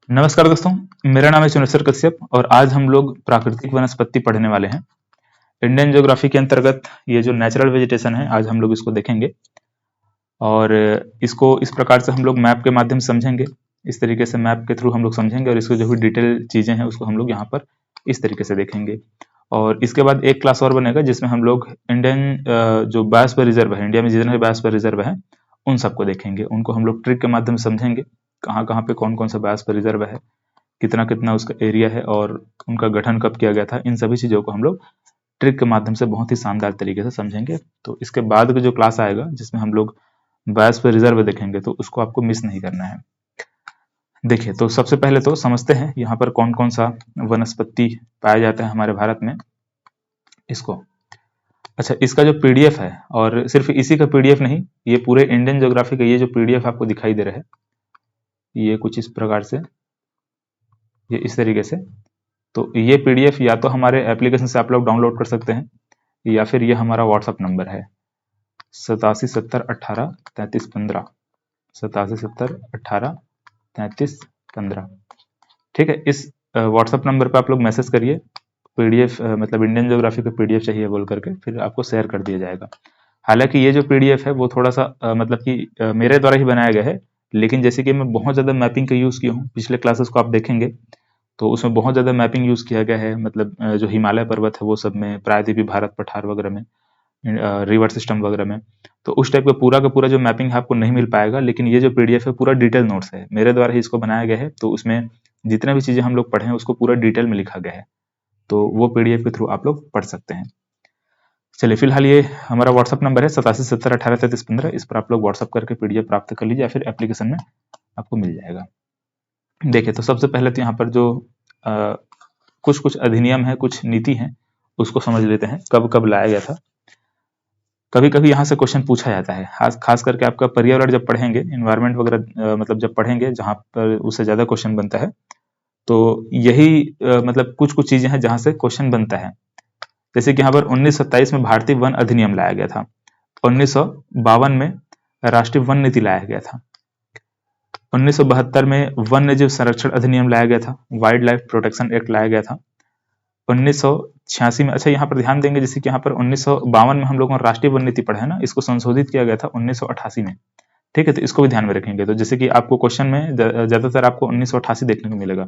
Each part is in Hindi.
नमस्कार दोस्तों। मेरा नाम है चुनेश्वर कश्यप और आज हम लोग प्राकृतिक वनस्पति पढ़ने वाले हैं। इंडियन ज्योग्राफी के अंतर्गत ये जो नेचुरल वेजिटेशन है, आज हम लोग इसको देखेंगे और इसको इस प्रकार से हम लोग मैप के माध्यम से समझेंगे। इस तरीके से मैप के थ्रू हम लोग समझेंगे और इसको जो भी डिटेल चीजें हैं उसको हम लोग यहाँ पर इस तरीके से देखेंगे। और इसके बाद एक क्लास और बनेगा जिसमें हम लोग इंडियन जो बायोस्फीयर रिजर्व है, इंडिया में जितने भी बायोस्फीयर रिजर्व है उन सबको देखेंगे। उनको हम लोग ट्रिक के माध्यम से समझेंगे, कहाँ कहाँ पे कौन कौन सा बायोस्फीयर रिजर्व है, कितना कितना उसका एरिया है और उनका गठन कब किया गया था। इन सभी चीज़ों को हम लोग ट्रिक के माध्यम से बहुत ही शानदार तरीके से समझेंगे। तो इसके बाद का जो क्लास आएगा जिसमें हम लोग बायोस्फीयर रिजर्व देखेंगे, तो उसको आपको मिस नहीं करना है। देखिए, तो सबसे पहले तो समझते हैं यहाँ पर कौन कौन सा वनस्पति पाया जाता है हमारे भारत में, इसको। अच्छा, इसका जो पीडीएफ है, और सिर्फ इसी का पीडीएफ नहीं, ये पूरे इंडियन ज्योग्राफी का ये जो पीडीएफ आपको दिखाई दे रहा है, ये कुछ इस प्रकार से, ये इस तरीके से। तो ये पीडीएफ या तो हमारे एप्लीकेशन से आप लोग डाउनलोड कर सकते हैं, या फिर ये हमारा व्हाट्सअप नंबर है 8770183315, 8770183315। ठीक है, इस व्हाट्सअप नंबर पे आप लोग मैसेज करिए, पीडीएफ मतलब इंडियन ज्योग्राफी का पीडीएफ चाहिए बोल करके, फिर आपको शेयर कर दिया जाएगा। हालांकि ये जो पीडीएफ है वो थोड़ा सा मतलब कि मेरे द्वारा ही बनाया गया है, लेकिन जैसे कि मैं बहुत ज़्यादा मैपिंग का यूज़ किया हूँ, पिछले क्लासेस को आप देखेंगे तो उसमें बहुत ज़्यादा मैपिंग यूज़ किया गया है। मतलब जो हिमालय पर्वत है वो सब में, प्रायद्वीपीय भारत पठार वगैरह में, रिवर सिस्टम वगैरह में, तो उस टाइप का पूरा जो मैपिंग है आपको नहीं मिल पाएगा। लेकिन ये जो पीडीएफ है पूरा डिटेल नोट्स है, मेरे द्वारा ही इसको बनाया गया है, तो उसमें जितने भी चीज़ें हम लोग पढ़े हैं उसको पूरा डिटेल में लिखा गया है, तो वो पीडीएफ के थ्रू आप लोग पढ़ सकते हैं। चलिए, फिलहाल ये हमारा व्हाट्सअप नंबर है 8770183315, इस पर आप लोग व्हाट्सअप करके पीडीएफ प्राप्त कर लीजिए या फिर एप्लीकेशन में आपको मिल जाएगा। देखिए, तो सबसे पहले तो यहाँ पर जो कुछ कुछ अधिनियम है, कुछ नीति है, उसको समझ लेते हैं कब कब लाया गया था। कभी कभी यहाँ से क्वेश्चन पूछा जाता है, खास करके आपका पर्यावरण जब पढ़ेंगे, इन्वायरमेंट वगैरह मतलब जब पढ़ेंगे, जहाँ पर उससे ज्यादा क्वेश्चन बनता है, तो यही मतलब कुछ कुछ चीजें हैं जहाँ से क्वेश्चन बनता है। जैसे कि यहाँ पर 1927 में भारतीय वन अधिनियम लाया गया था, 1952 में राष्ट्रीय वन नीति लाया गया था, 1972 में वन्य जीव संरक्षण अधिनियम लाया गया था, वाइल्ड लाइफ प्रोटेक्शन एक्ट लाया गया था, 1986 में। अच्छा, यहाँ पर ध्यान देंगे, जैसे कि यहाँ पर 1952 में हम लोगों ने राष्ट्रीय वन नीति पढ़ा है ना, इसको संशोधित किया गया था 1988 में। ठीक है, तो इसको भी ध्यान में रखेंगे। तो जैसे कि आपको क्वेश्चन में ज्यादातर आपको 1988 देखने को मिलेगा।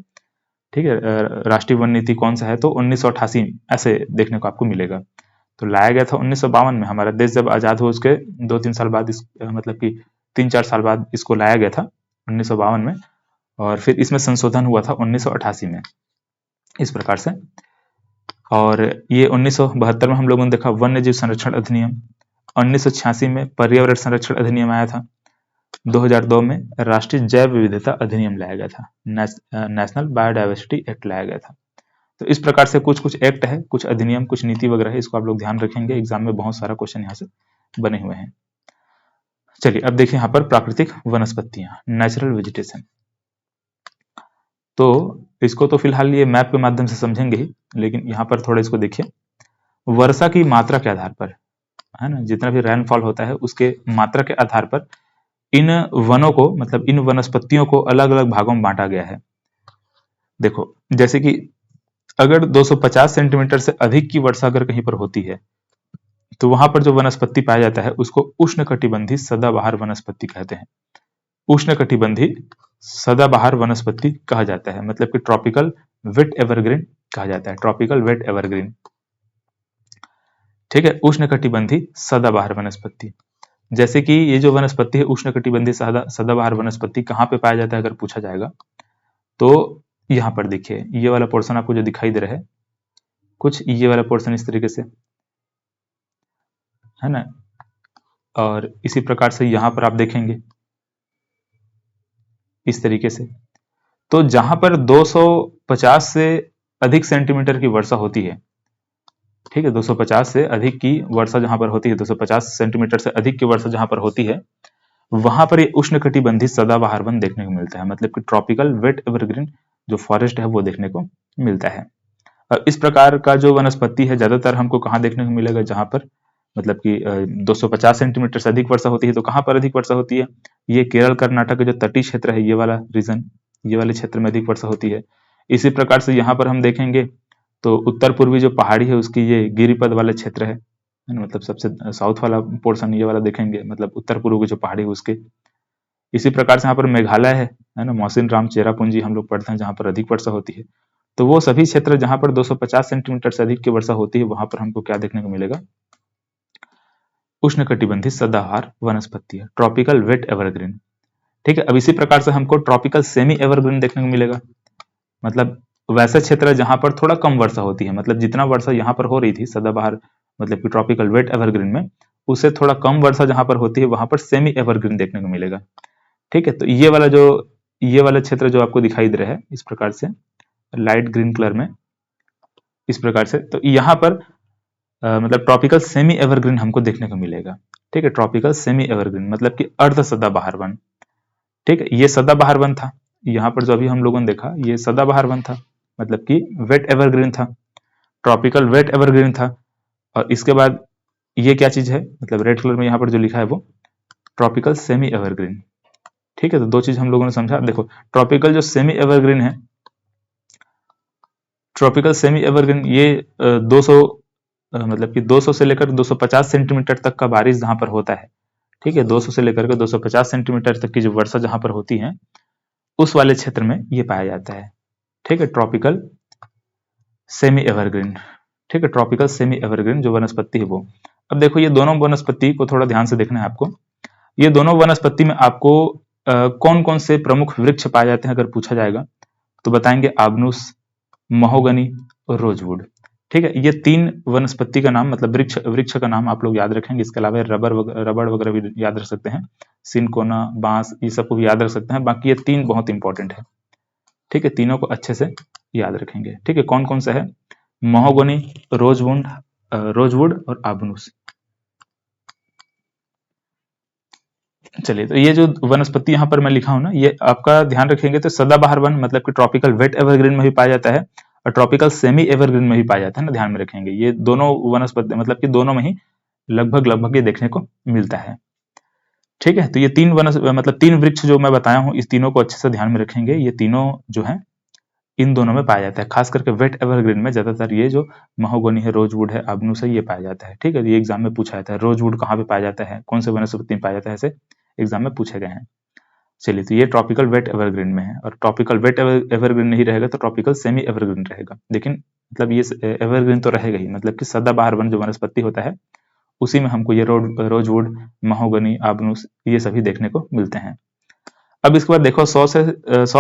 ठीक है, राष्ट्रीय वन नीति कौन सा है, तो 1988 ऐसे देखने को आपको मिलेगा। तो लाया गया था 1952 में, हमारा देश जब आजाद हो उसके 2-3 साल बाद, इस मतलब कि 3-4 साल बाद इसको लाया गया था 1952 में, और फिर इसमें संशोधन हुआ था 1988 में, इस प्रकार से। और ये 1972 में हम लोगों ने देखा वन्य जीव संरक्षण अधिनियम, 1986 में पर्यावरण संरक्षण अधिनियम आया था, 2002 में राष्ट्रीय जैव विविधता अधिनियम लाया गया था, नेशनल बायोडाइवर्सिटी एक्ट लाया गया था। तो इस प्रकार से कुछ कुछ एक्ट है, कुछ अधिनियम, कुछ नीति वगैरह है, इसको आप लोग ध्यान रखेंगे, एग्जाम में बहुत सारा क्वेश्चन यहाँ से बने हुए हैं। चलिए, अब देखिए यहाँ पर प्राकृतिक वनस्पतियां, नेचुरल वेजिटेशन। तो इसको तो फिलहाल ये मैप के माध्यम से समझेंगे ही, लेकिन यहाँ पर थोड़ा इसको देखिए। वर्षा की मात्रा के आधार पर, है ना, जितना भी रेनफॉल होता है उसके मात्रा के आधार पर इन वनों को, मतलब इन वनस्पतियों को अलग अलग भागों में बांटा गया है। देखो, जैसे कि अगर 250 सेंटीमीटर से अधिक की वर्षा अगर कहीं पर होती है, तो वहां पर जो वनस्पति पाया जाता है उसको उष्णकटिबंधी सदाबहार वनस्पति कहते हैं। उष्णकटिबंधी सदाबहार वनस्पति कहा जाता है, मतलब कि ट्रॉपिकल वेट एवरग्रीन कहा जाता है, ट्रॉपिकल वेट एवरग्रीन। ठीक है, उष्णकटिबंधी सदाबहार वनस्पति। जैसे कि ये जो वनस्पति है उष्णकटिबंधी सदाबहार वनस्पति कहाँ पे पाया जाता है अगर पूछा जाएगा, तो यहाँ पर देखिए, ये वाला पोर्शन आपको जो दिखाई दे रहा है, कुछ ये वाला पोर्शन इस तरीके से, है ना, और इसी प्रकार से यहाँ पर आप देखेंगे इस तरीके से। तो जहां पर 250 से अधिक सेंटीमीटर की वर्षा होती है, ठीक है, 250 से अधिक की वर्षा जहां पर होती है, 250 सेंटीमीटर से अधिक की वर्षा जहां पर होती है, वहां पर ये उष्णकटिबंधी सदाबहार वन देखने को मिलता है, मतलब कि ट्रॉपिकल वेट एवरग्रीन जो फॉरेस्ट है वो देखने को मिलता है। और इस प्रकार का जो वनस्पति है ज्यादातर हमको कहाँ देखने को मिलेगा, जहां पर मतलब कि 250 सेंटीमीटर से अधिक वर्षा होती है। तो कहाँ पर अधिक वर्षा होती है, ये केरल कर्नाटक का जो तटीय क्षेत्र है, ये वाला रीजन, ये वाले क्षेत्र में अधिक वर्षा होती है। इसी प्रकार से यहाँ पर हम देखेंगे तो उत्तर पूर्वी जो पहाड़ी है उसकी ये गिरिपद वाले क्षेत्र है ना, मतलब सबसे साउथ वाला पोर्शन ये वाला देखेंगे, मतलब उत्तर पूर्व की जो पहाड़ी है उसके। इसी प्रकार से यहाँ पर मेघालय है ना, मौसिन राम, चेरापूंजी हम लोग पढ़ते हैं जहाँ पर अधिक वर्षा होती है। तो वो सभी क्षेत्र जहाँ पर 250 सेंटीमीटर से अधिक की वर्षा होती है वहां पर हमको क्या देखने को मिलेगा, उष्णकटिबंधीय सदाबहार वनस्पति है, ट्रॉपिकल वेट एवरग्रीन। ठीक है, अब इसी प्रकार से हमको ट्रॉपिकल सेमी एवरग्रीन देखने को मिलेगा, मतलब वैसे क्षेत्र जहां पर थोड़ा कम वर्षा होती है, मतलब जितना वर्षा यहाँ पर हो रही थी सदाबहार मतलब कि ट्रॉपिकल वेट एवरग्रीन में, उससे थोड़ा कम वर्षा जहां पर होती है वहां पर सेमी एवरग्रीन देखने को मिलेगा। ठीक है, तो ये वाला क्षेत्र जो आपको दिखाई दे रहा है इस प्रकार से लाइट ग्रीन कलर में इस प्रकार से, तो यहाँ पर मतलब ट्रॉपिकल सेमी एवरग्रीन हमको देखने को मिलेगा। ठीक है, ट्रॉपिकल सेमी एवरग्रीन मतलब कि अर्ध सदाबहार वन। ठीक है, ये सदाबहार वन था, यहाँ पर जो अभी हम लोगों ने देखा ये सदाबहार वन था, मतलब कि वेट एवरग्रीन था, ट्रॉपिकल वेट एवरग्रीन था। और इसके बाद ये क्या चीज है, मतलब रेड कलर में यहाँ पर जो लिखा है वो ट्रॉपिकल सेमी एवरग्रीन। ठीक है, तो दो चीज हम लोगों ने समझा। देखो ट्रॉपिकल जो सेमी एवरग्रीन है, ट्रॉपिकल सेमी एवरग्रीन ये 200 मतलब कि 200 से लेकर 250 सेंटीमीटर तक का बारिश जहां पर होता है। ठीक है, 200 से लेकर के 250 सेंटीमीटर तक की जो वर्षा जहां पर होती है उस वाले क्षेत्र में ये पाया जाता है। ठीक है, ट्रॉपिकल सेमी एवरग्रीन। ठीक है, ट्रॉपिकल सेमी एवरग्रीन जो वनस्पति है वो। अब देखो ये दोनों वनस्पति को थोड़ा ध्यान से देखना है आपको। ये दोनों वनस्पति में आपको कौन कौन से प्रमुख वृक्ष पाए जाते हैं अगर पूछा जाएगा तो बताएंगे आबनूस, महोगनी और रोजवुड। ठीक है, ये तीन वनस्पति का नाम मतलब वृक्ष वृक्ष का नाम आप लोग याद रखेंगे। इसके अलावा रबड़ वगैरह भी याद रख सकते हैं, सिनकोना, बांस, ये सबको भी याद रख सकते हैं। बाकी ये तीन बहुत इंपॉर्टेंट है। ठीक है, तीनों को अच्छे से याद रखेंगे। ठीक है, कौन कौन सा है, महोगनी, रोजवुड और आबनूस। चलिए, तो ये जो वनस्पति यहाँ पर मैं लिखा हूं ना, ये आपका ध्यान रखेंगे तो सदाबहार वन मतलब कि ट्रॉपिकल वेट एवरग्रीन में भी पाया जाता है और ट्रॉपिकल सेमी एवरग्रीन में भी पाया जाता है ना, ध्यान में रखेंगे। ये दोनों वनस्पति मतलब कि दोनों में ही लगभग ये देखने को मिलता है। ठीक है, तो ये तीन मतलब तीन वृक्ष जो मैं बताया हूँ इस तीनों को अच्छे से ध्यान में रखेंगे। ये तीनों जो है इन दोनों में पाया जाता है, खास करके वेट एवरग्रीन में ज्यादातर ये जो महोगनी है, रोजवुड है, आबनूस है, ये पाया जाता है। ठीक है, ये एग्जाम में पूछा जाता है रोजवुड कहाँ पे पाया जाता है, कौन से वनस्पति में पाया जाता है, ऐसे एग्जाम में पूछे गए हैं। चलिए, तो ये ट्रॉपिकल वेट एवरग्रीन में है और ट्रॉपिकल वेट एवरग्रीन नहीं रहेगा तो ट्रॉपिकल सेमी एवरग्रीन रहेगा। लेकिन मतलब ये एवरग्रीन तो रहेगा ही, मतलब कि सदाबहार वन जो वनस्पति होता है उसी में हमको ये रोजवुड, महोगनी, आबनूस ये सभी देखने को मिलते हैं। अब इसके बाद देखो 100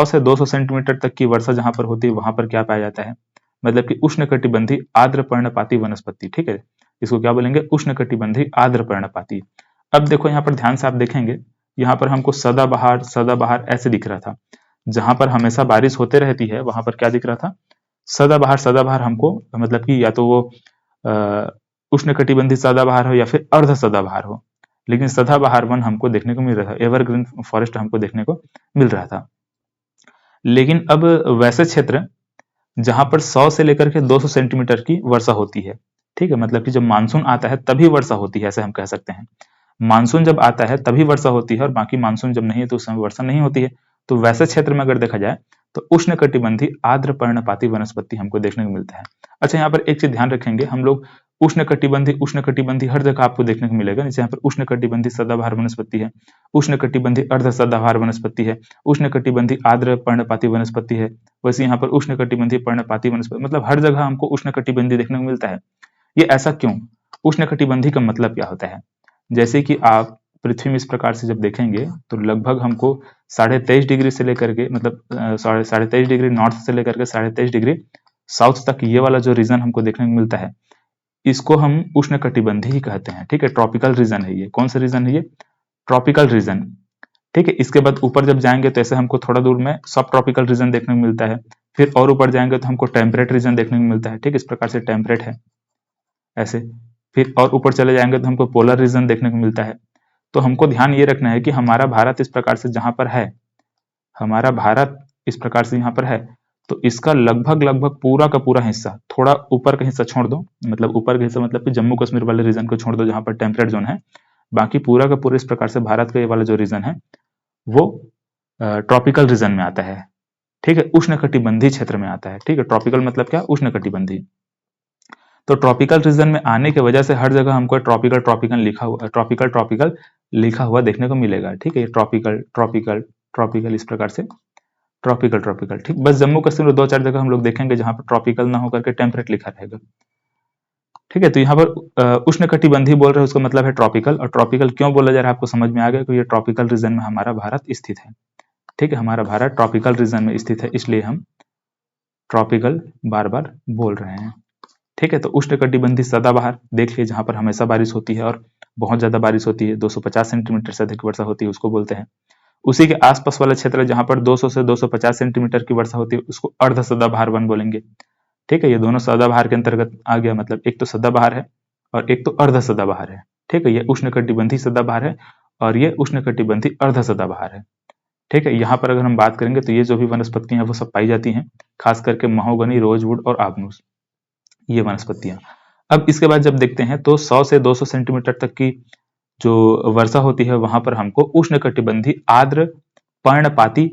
से 200 सेंटीमीटर तक की वर्षा जहां पर होती है वहां पर क्या पाया जाता है, मतलब कि उष्णकटिबंधीय आर्द्र पर्णपाती वनस्पति। ठीक है, इसको क्या बोलेंगे, उष्णकटिबंधीय आर्द्र पर्णपाती। अब देखो यहाँ पर ध्यान से आप देखेंगे, यहाँ पर हमको सदाबहार सदाबहार ऐसे दिख रहा था, जहां पर हमेशा बारिश होते रहती है वहां पर क्या दिख रहा था, सदाबहार। सदाबहार हमको मतलब कि या तो वो उष्णकटिबंधीय सदाबहार हो या फिर अर्ध सदाबहार हो, लेकिन सदाबहार वन हमको देखने को मिल रहा था, एवरग्रीन फॉरेस्ट हमको देखने को मिल रहा था। लेकिन अब वैसे क्षेत्र जहां पर 100 से लेकर के 200 सेंटीमीटर की वर्षा होती है। ठीक है, मतलब कि जब मानसून आता है तभी वर्षा होती है, ऐसे हम कह सकते हैं। मानसून जब आता है तभी वर्षा होती है और बाकी मानसून जब नहीं है तो उस समय वर्षा नहीं होती है। तो वैसे क्षेत्र में अगर देखा जाए तो उष्णकटिबंधीय आर्द्र पर्णपाती वनस्पति हमको देखने को मिलता है। अच्छा, यहाँ पर एक चीज ध्यान रखेंगे हम लोग, उष्णकटिबंधीय हर जगह आपको देखने को मिलेगा। जैसे यहाँ पर उष्णकटिबंधीय सदाबहार वनस्पति है, उष्णकटिबंधीय अर्ध सदाबहार वनस्पति है, उष्णकटिबंधीय आर्द्र पर्णपाती वनस्पति है, वैसे यहाँ पर उष्णकटिबंधीय पर्णपाती वनस्पति, मतलब हर जगह हमको उष्णकटिबंधीय देखने को मिलता है। ये ऐसा क्यों, उष्णकटिबंधीय का मतलब क्या होता है, जैसे कि आप पृथ्वी में इस प्रकार से जब देखेंगे तो लगभग हमको 23.5 डिग्री से लेकर के मतलब 23.5 डिग्री नॉर्थ से लेकर के 23.5 डिग्री साउथ तक ये वाला जो रीजन हमको देखने को मिलता है इसको हम उष्णकटिबंधीय ही कहते हैं। ठीक है, ट्रॉपिकल रीजन है ये। कौन सा रीजन है ये, ट्रॉपिकल रीजन। ठीक है, इसके बाद ऊपर जब जाएंगे तो ऐसे हमको थोड़ा दूर में सब ट्रॉपिकल रीजन देखने को मिलता है, फिर और ऊपर जाएंगे तो हमको टेम्परेट रीजन देखने को मिलता है। ठीक, इस प्रकार से टेम्परेट है ऐसे, फिर और ऊपर चले जाएंगे तो हमको पोलर रीजन देखने को मिलता है। तो हमको ध्यान ये रखना है कि हमारा भारत इस प्रकार से जहां पर है, हमारा भारत इस प्रकार से यहाँ पर है, तो इसका लगभग पूरा का पूरा हिस्सा, थोड़ा ऊपर का हिस्सा छोड़ दो, मतलब ऊपर का हिस्सा मतलब कि जम्मू कश्मीर वाले रीजन को छोड़ दो जहां पर टेम्परेट जोन है, बाकी पूरा का पूरा इस प्रकार से भारत का ये वाला जो रीजन है वो ट्रॉपिकल रीजन में आता है। ठीक है, उष्णकटिबंधीय क्षेत्र में आता है। ठीक है, ट्रॉपिकल मतलब क्या, उष्णकटिबंधीय। तो ट्रॉपिकल रीजन में आने की वजह से हर जगह हमको ट्रॉपिकल ट्रॉपिकल लिखा हुआ देखने को मिलेगा। ठीक है, ट्रॉपिकल ट्रॉपिकल ट्रॉपिकल इस प्रकार से ट्रॉपिकल ट्रॉपिकल। ठीक, बस जम्मू कश्मीर में 2-4 जगह हम लोग देखेंगे जहां पर ट्रॉपिकल ना होकर के टेम्परेट लिखा रहेगा। ठीक है, तो यहाँ पर उष्णकटिबंधीय बोल रहे हैं, उसका मतलब है ट्रॉपिकल। और ट्रॉपिकल क्यों बोला जा रहा है आपको समझ में आ गया, क्योंकि ये ट्रॉपिकल रीजन में हमारा भारत स्थित है। ठीक है, हमारा भारत ट्रॉपिकल रीजन में स्थित है, इसलिए हम ट्रॉपिकल बार बार बोल रहे हैं। ठीक है, तो उष्णकटिबंधीय सदाबहार देख लीजिए, जहां पर हमेशा बारिश होती है और बहुत ज्यादा बारिश होती है, 250 सेंटीमीटर से अधिक वर्षा होती है, उसको बोलते हैं। उसी के आसपास वाला क्षेत्र जहां पर 200 से 250 सेंटीमीटर की वर्षा होती है, उसको अर्ध सदाबहार वन बोलेंगे। ठीक है, ये दोनों सदाबहार के अंतर्गत आ गया, मतलब एक तो सदाबहार है और एक तो अर्ध सदाबहार है। ठीक है, ये उष्णकटिबंधीय सदाबहार है और ये उष्णकटिबंधीय अर्ध सदाबहार है। ठीक है, यहाँ पर अगर हम बात करेंगे तो ये जो भी वनस्पतियां हैं वो सब पाई जाती हैं, खास करके महोगनी, रोजवुड और आबनूस, ये वनस्पतियां। अब इसके बाद जब देखते हैं तो 100 से 200 सेंटीमीटर तक की जो वर्षा होती है वहां पर हमको उष्णकटिबंधीय आर्द्र पर्णपाती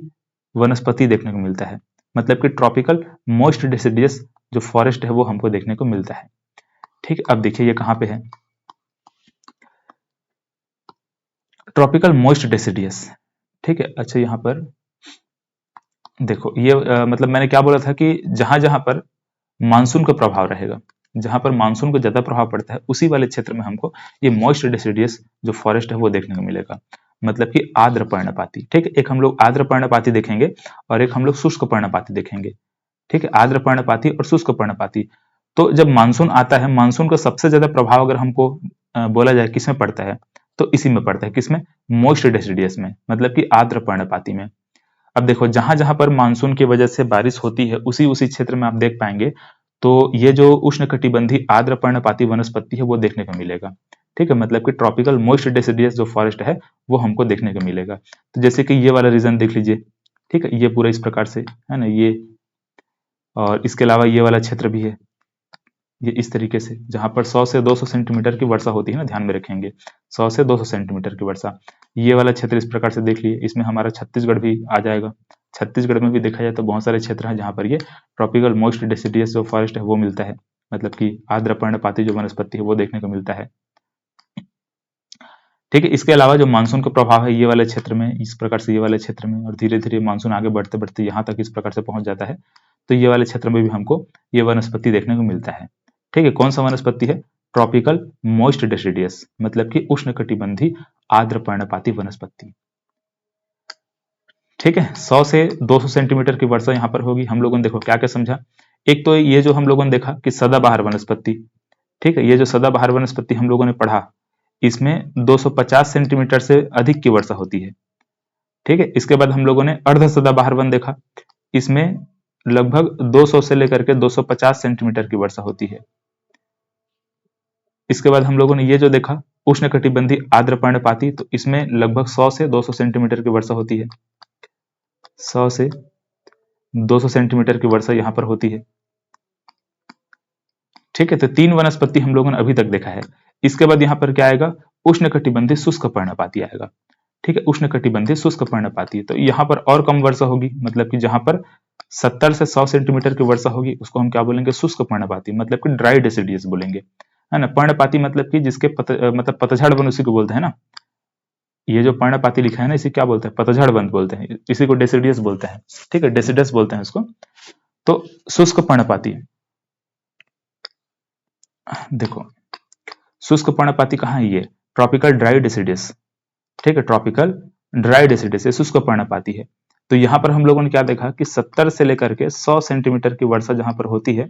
वनस्पति देखने को मिलता है, मतलब कि ट्रॉपिकल मॉइस्ट डेसिडियस जो फॉरेस्ट है वो हमको देखने को मिलता है। ठीक, अब देखिए ये कहां पे है, ट्रॉपिकल मॉइस्ट डेसिडियस। ठीक है, अच्छा यहाँ पर देखो ये मतलब मैंने क्या बोला था कि जहां जहां पर मानसून का प्रभाव रहेगा, जहां पर मानसून को ज्यादा प्रभाव पड़ता है, उसी वाले क्षेत्र में हमको ये मॉइस्ट डेसिडियस जो फॉरेस्ट है वो देखने को मिलेगा, मतलब कि आर्द्र पर्णपाती। ठीक है, एक हम लोग आर्द्र पर्णपाती देखेंगे और एक हम लोग शुष्क पर्णपाती देखेंगे। ठीक है, आर्द्र पर्णपाती और शुष्क पर्णपाती। तो जब मानसून आता है, मानसून का सबसे ज्यादा प्रभाव अगर हमको बोला जाए किसमें पड़ता है, तो इसी में पड़ता है, किसमें, मॉइस्ट डेसिडियस में, मतलब कि आर्द्र पर्णपाती में। अब देखो जहां जहां पर मानसून की वजह से बारिश होती है, उसी उसी क्षेत्र में आप देख पाएंगे तो ये जो उष्णकटिबंधीय आर्द्र पर्णपाती वनस्पति है वो देखने को मिलेगा। ठीक है, मतलब कि ट्रॉपिकल मॉइस्ट डेसिडियस जो फॉरेस्ट है वो हमको देखने को मिलेगा। तो जैसे कि ये वाला रीजन देख लीजिए। ठीक है, ये पूरा इस प्रकार से है ना, ये और इसके अलावा ये वाला क्षेत्र भी है, ये इस तरीके से, जहां पर 100 से 200 सेंटीमीटर की वर्षा होती है ना, ध्यान में रखेंगे 100 से 200 सेंटीमीटर की वर्षा। ये वाला क्षेत्र इस प्रकार से देख लिए, इसमें हमारा छत्तीसगढ़ भी आ जाएगा। छत्तीसगढ़ में भी देखा जाए तो बहुत सारे क्षेत्र हैं जहां पर ये ट्रॉपिकल मॉइस्ट डेसिडियस जो फॉरेस्ट है वो मिलता है, मतलब कि आर्द्र पर्णपाती जो वनस्पति है वो देखने को मिलता है। ठीक है, इसके अलावा जो मानसून का प्रभाव है ये वाले क्षेत्र में, इस प्रकार से ये वाले क्षेत्र में, और धीरे धीरे मानसून आगे बढ़ते बढ़ते यहाँ तक इस प्रकार से पहुंच जाता है, तो ये वाले क्षेत्र में भी हमको ये वनस्पति देखने को मिलता है। ठीक है, कौन सा वनस्पति है, ट्रॉपिकल मॉइस्ट डेसिडियस, मतलब कि उष्णकटिबंधीय आर्द्र पर्णपाती वनस्पति। ठीक है, 100 से 200 सेंटीमीटर की वर्षा यहाँ पर होगी। हम लोगों ने देखो क्या क्या समझा, एक तो ये जो हम लोगों ने देखा कि सदाबहार वनस्पति। ठीक है, ये जो सदाबहार वनस्पति हम लोगों ने पढ़ा, इसमें 250 सेंटीमीटर से अधिक की वर्षा होती है। ठीक है, इसके बाद हम लोगों ने अर्ध सदाबहार वन देखा, इसमें लगभग 200 से लेकर के 250 सेंटीमीटर की वर्षा होती है। इसके बाद हम लोगों ने ये जो देखा उष्णकटिबंधीय आर्द्र पर्णपाती, तो इसमें लगभग 100 से 200 सेंटीमीटर की वर्षा होती है। 100 से 200 सेंटीमीटर की वर्षा यहाँ पर होती है। ठीक है, तो 3 वनस्पति हम लोगों ने अभी तक देखा है। इसके बाद यहाँ पर क्या आएगा, उष्णकटिबंधीय शुष्क पर्णपाती आएगा। ठीक है, उष्णकटिबंधीय शुष्क पर्णपाती, तो यहाँ पर और कम वर्षा होगी, मतलब कि जहां पर 70 से 100 सेंटीमीटर की वर्षा होगी उसको हम क्या बोलेंगे, शुष्क पर्णपाती, मतलब कि ड्राई डेसिडियस बोलेंगे, है ना। पर्णपाती मतलब कि जिसके मतलब पतझड़ वन उसी को बोलते हैं ना, ये जो पर्णपाती लिखा है ना इसे क्या बोलते हैं, पतझड़ वन बोलते हैं, इसी को डेसिडियस बोलते हैं। ठीक है, डेसिडस बोलते हैं इसको। तो शुष्क पर्णपाती, देखो शुष्क पर्णपाती कहाँ है, ये ट्रॉपिकल ड्राई डेसिडियस। ठीक है, ट्रॉपिकल ड्राई डेसिडियस, ये शुष्क पर्णपाती है। तो यहाँ पर हम लोगों ने क्या देखा कि 70 से लेकर के 100 सेंटीमीटर की वर्षा जहां पर होती है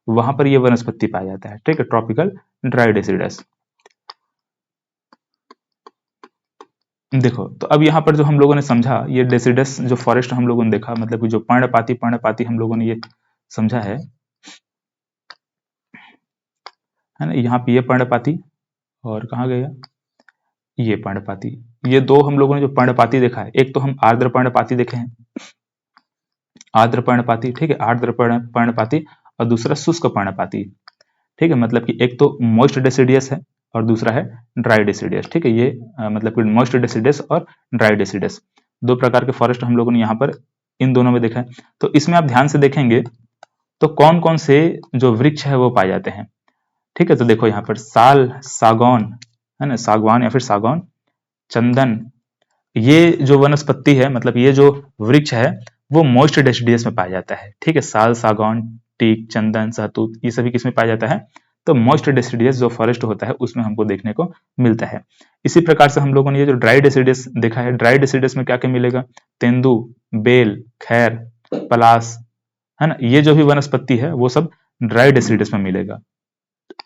वहां पर यह वनस्पति पाया जाता है। ठीक है, ट्रॉपिकल ड्राई डेसिडस। देखो तो अब यहाँ पर जो हम लोगों ने समझा, ये डेसिडस जो फॉरेस्ट हम लोगों ने देखा, मतलब कि जो पर्णपाती हम लोगों ने ये समझा है ना। यहाँ पे ये पर्णपाती और कहाँ गया ये पर्णपाती, ये दो हम लोगों ने जो पर्णपाती देखा है, एक तो हम आर्द्र पर्णपाती देखे हैं, आर्द्र पर्णपाती। ठीक है, आर्द्र पर्णपाती, और दूसरा शुष्क पर्णपाती। ठीक है, मतलब कि एक तो मॉइस्ट डेसिडियस है और दूसरा है ड्राई डेसिडियस। ठीक है, ये मतलब कि मॉइस्ट डेसिडियस और ड्राई डेसिडियस, दो प्रकार के फॉरेस्ट हम लोगों ने यहाँ पर इन दोनों में देखा है। तो इसमें आप ध्यान से देखेंगे तो कौन कौन से जो वृक्ष है वो पाए जाते हैं। ठीक है, तो देखो यहाँ पर साल, सागौन, है ना, सागवान या फिर सागौन, चंदन, ये जो वनस्पति है मतलब ये जो वृक्ष है वो मॉइस्ट डेसिडियस में पाया जाता है। ठीक है, साल, सागौन, टीक, चंदन, सहतूत, ये सभी किसमें पाया जाता है, तो मॉइस्ट डेसिडियस जो फॉरेस्ट होता है उसमें हमको देखने को मिलता है। इसी प्रकार से हम लोगों ने ये जो ड्राई डेसिडियस देखा है, ड्राई डेसिडियस में क्या क्या मिलेगा, तेंदू, बेल, खैर, पलास, है ना, ये जो भी वनस्पति है वो सब ड्राई डेसिडियस में मिलेगा।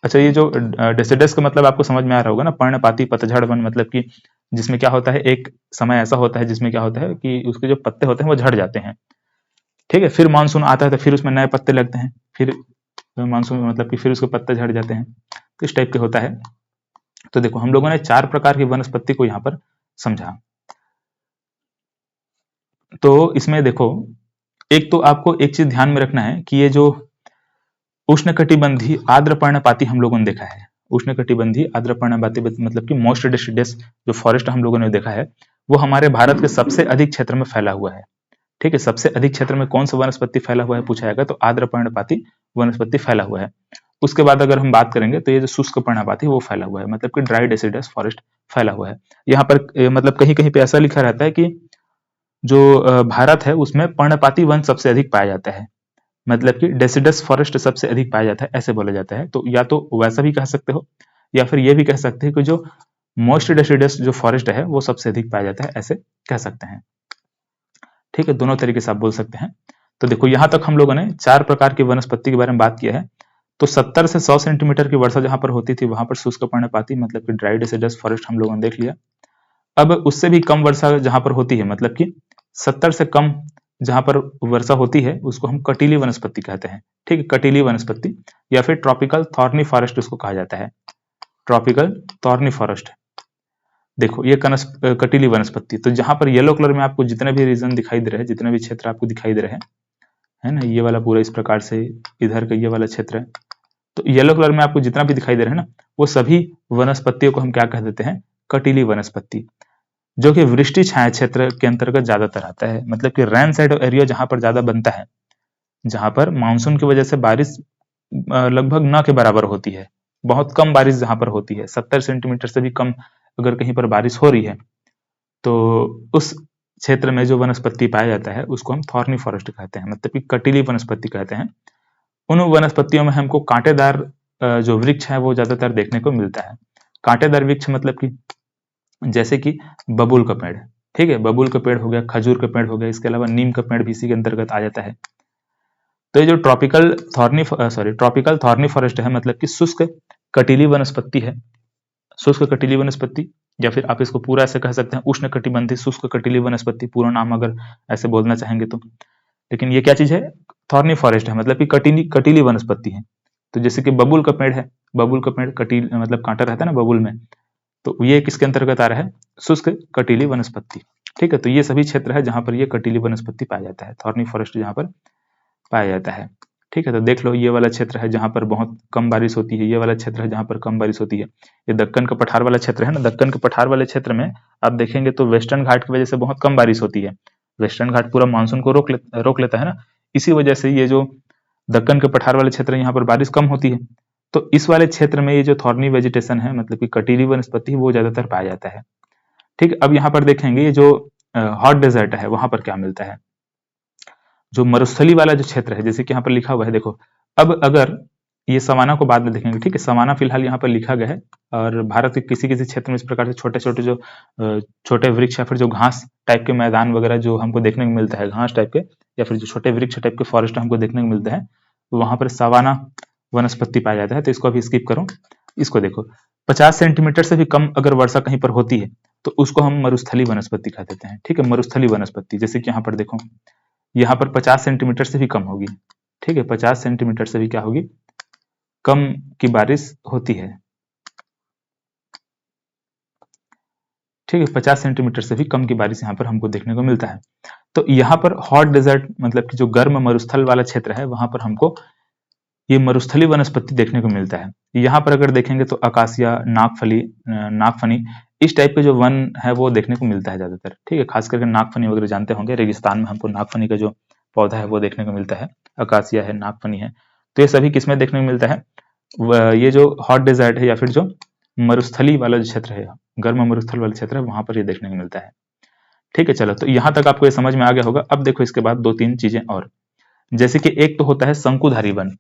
अच्छा, ये जो डेसिडस का मतलब आपको समझ में आ रहा होगा ना, पर्णपाती पतझड़ वन, मतलब कि जिसमें क्या होता है, एक समय ऐसा होता है जिसमें क्या होता है कि उसके जो पत्ते होते हैं वो झड़ जाते हैं। ठीक है, फिर मानसून आता है तो फिर उसमें नए पत्ते लगते हैं, फिर मानसून मतलब कि फिर उसके पत्ते झड़ जाते हैं, तो इस टाइप के होता है। तो देखो हम लोगों ने 4 प्रकार की वनस्पति को यहाँ पर समझा। तो इसमें देखो एक तो आपको एक चीज ध्यान में रखना है कि ये जो उष्णकटिबंधीय आर्द्र पर्णपाती हम लोगों ने देखा है, उष्णकटिबंधीय आर्द्र पर्णपाती मतलब कि मोस्ट डेसिडियस जो फॉरेस्ट हम लोगों ने देखा है वो हमारे भारत के सबसे अधिक क्षेत्र में फैला हुआ है। ठीक है, सबसे अधिक क्षेत्र में कौन सा वनस्पति फैला हुआ है पूछा जाएगा तो आर्द्र पर्णपाती वनस्पति फैला हुआ है। उसके बाद अगर हम बात करेंगे तो ये जो शुष्क पर्णपाती वो फैला हुआ है, मतलब कि ड्राई डेसिडस फॉरेस्ट फैला हुआ है। यहाँ पर मतलब कहीं कहीं पे ऐसा लिखा रहता है कि जो भारत है उसमें पर्णपाती वन सबसे अधिक पाया जाता है, मतलब कि डेसिडस फॉरेस्ट सबसे अधिक पाया जाता है ऐसे बोला जाता है। तो या तो वैसा भी कह सकते हो या फिर ये भी कह सकते हैं कि जो मोस्ट डेसिडस जो फॉरेस्ट है वो सबसे अधिक पाया जाता है, ऐसे कह सकते हैं। ठीक है, दोनों तरीके से आप बोल सकते हैं। तो देखो यहां तक हम लोगों ने 4 प्रकार की वनस्पति के बारे में बात किया है। तो 70 से 100 सेंटीमीटर की वर्षा जहां पर होती थी वहां पर शुष्क पर्णपाती मतलब कि ड्राई डेसिडस फॉरेस्ट हम लोगों ने देख लिया। अब उससे भी कम वर्षा जहां पर होती है, मतलब कि 70 से कम जहां पर वर्षा होती है उसको हम कटीली वनस्पति कहते हैं। ठीक है, कटीली वनस्पति या फिर ट्रॉपिकल थॉर्नी फॉरेस्ट उसको कहा जाता है, ट्रॉपिकल थॉर्नी फॉरेस्ट। देखो ये कटीली वनस्पति, तो जहां पर येलो कलर में आपको जितने भी रीजन दिखाई दे रहे हैं, जितने भी क्षेत्र आपको दिखाई दे रहे हैं, है ना, ये वाला पूरा इस प्रकार से, इधर का ये वाला क्षेत्र है, तो येलो कलर में आपको जितना भी दिखाई दे रहा है ना वो सभी वनस्पतियों को हम क्या कह देते हैं, कटीली वनस्पति, जो कि वृष्टि छाया क्षेत्र के अंतर्गत ज्यादातर आता है। मतलब कि रैन साइड एरिया जहां पर ज्यादा बनता है, जहां पर मानसून की वजह से बारिश लगभग न के बराबर होती है, बहुत कम बारिश जहां पर होती है, 70 सेंटीमीटर से भी कम अगर कहीं पर बारिश हो रही है तो उस क्षेत्र में जो वनस्पति पाया जाता है उसको हम थॉर्नी फॉरेस्ट कहते हैं, मतलब कि कटीली वनस्पति कहते हैं। उन वनस्पतियों में हमको कांटेदार जो वृक्ष है वो ज्यादातर देखने को मिलता है। कांटेदार वृक्ष मतलब कि जैसे कि बबूल का पेड़, ठीक है, बबूल का पेड़ हो गया, खजूर का पेड़ हो गया, इसके अलावा नीम का पेड़ भी इसी के अंतर्गत आ जाता है। तो ये जो ट्रॉपिकल थॉर्नी फॉरेस्ट है मतलब कि शुष्क कटीली वनस्पति है, शुष्क कटीली वनस्पति, या फिर आप इसको पूरा ऐसे कह सकते हैं उष्ण कटिबंधीय शुष्क कटीली वनस्पति, पूरा नाम अगर ऐसे बोलना चाहेंगे तो। लेकिन ये क्या चीज है, थॉर्नी फॉरेस्ट है, मतलब कि कटीली वनस्पति है। तो जैसे कि बबूल का पेड़ है, बबूल का पेड़ कटील मतलब कांटा रहता है ना बबूल में, तो ये किसके अंतर्गत आ रहा है, शुष्क कटीली वनस्पति। ठीक है, तो ये सभी क्षेत्र है जहां पर ये कटीली वनस्पति पाया जाता है, थॉर्नी फॉरेस्ट जहां पर पाया जाता है। ठीक है, तो देख लो ये वाला क्षेत्र है जहां पर बहुत कम बारिश होती है, ये वाला क्षेत्र है जहां पर कम बारिश होती है। ये दक्कन का पठार वाला क्षेत्र है ना, दक्कन के पठार वाले क्षेत्र में आप देखेंगे तो वेस्टर्न घाट की वजह से बहुत कम बारिश होती है। वेस्टर्न घाट पूरा मानसून को रोक लेता है ना, इसी वजह से ये जो दक्कन के पठार वाले क्षेत्र है यहाँ पर बारिश कम होती है। तो इस वाले क्षेत्र में ये जो थॉर्नी वेजिटेशन है मतलब कि कटीली वनस्पति वो ज्यादातर पाया जाता है। ठीक है, अब यहाँ पर देखेंगे ये जो हॉट डेजर्ट है वहां पर क्या मिलता है, जो मरुस्थली वाला जो क्षेत्र है, जैसे कि यहाँ पर लिखा हुआ है देखो। अब अगर ये सवाना को बाद में देखेंगे, ठीक है, सवाना फिलहाल यहाँ पर लिखा गया है, और भारत के किसी किसी क्षेत्र में इस प्रकार से छोटे छोटे जो छोटे वृक्ष या फिर जो घास टाइप के मैदान वगैरह जो हमको देखने को मिलता है, घास टाइप के या फिर जो छोटे वृक्ष टाइप के फॉरेस्ट हमको देखने को मिलते हैं, तो वहां पर सवाना वनस्पति पाया जाता है। तो इसको अभी स्किप करो, इसको देखो 50 सेंटीमीटर से भी कम अगर वर्षा कहीं पर होती है तो उसको हम मरुस्थली वनस्पति कह देते हैं। ठीक है, मरुस्थली वनस्पति, जैसे कि यहाँ पर देखो, यहाँ पर 50 सेंटीमीटर से भी कम होगी। ठीक है, 50 सेंटीमीटर से भी क्या होगी, कम की बारिश होती है। ठीक है, 50 सेंटीमीटर से भी कम की बारिश यहाँ पर हमको देखने को मिलता है। तो यहाँ पर हॉट डेजर्ट मतलब कि जो गर्म मरुस्थल वाला क्षेत्र है वहां पर हमको ये मरुस्थली वनस्पति देखने को मिलता है। यहाँ पर अगर देखेंगे तो अकासिया, नागफनी, इस टाइप के जो वन है वो देखने को मिलता है ज़्यादातर। ठीक है, खास करके नागफनी वगैरह जानते होंगे, रेगिस्तान में हमको नागफनी का जो पौधा है वो देखने को मिलता है, अकासिया है, नागफनी है। तो ये सभी किसमें देखने को मिलता है, ये जो हॉट डेजर्ट है या फिर जो मरुस्थली वाला जो क्षेत्र है, गर्म मरुस्थल वाला क्षेत्र है, वहां पर ये देखने को मिलता है। ठीक है, चलो तो यहाँ तक आपको ये समझ में आ गया होगा। अब देखो इसके बाद दो तीन चीजें और, जैसे कि एक तो होता है शंकुधारी वन।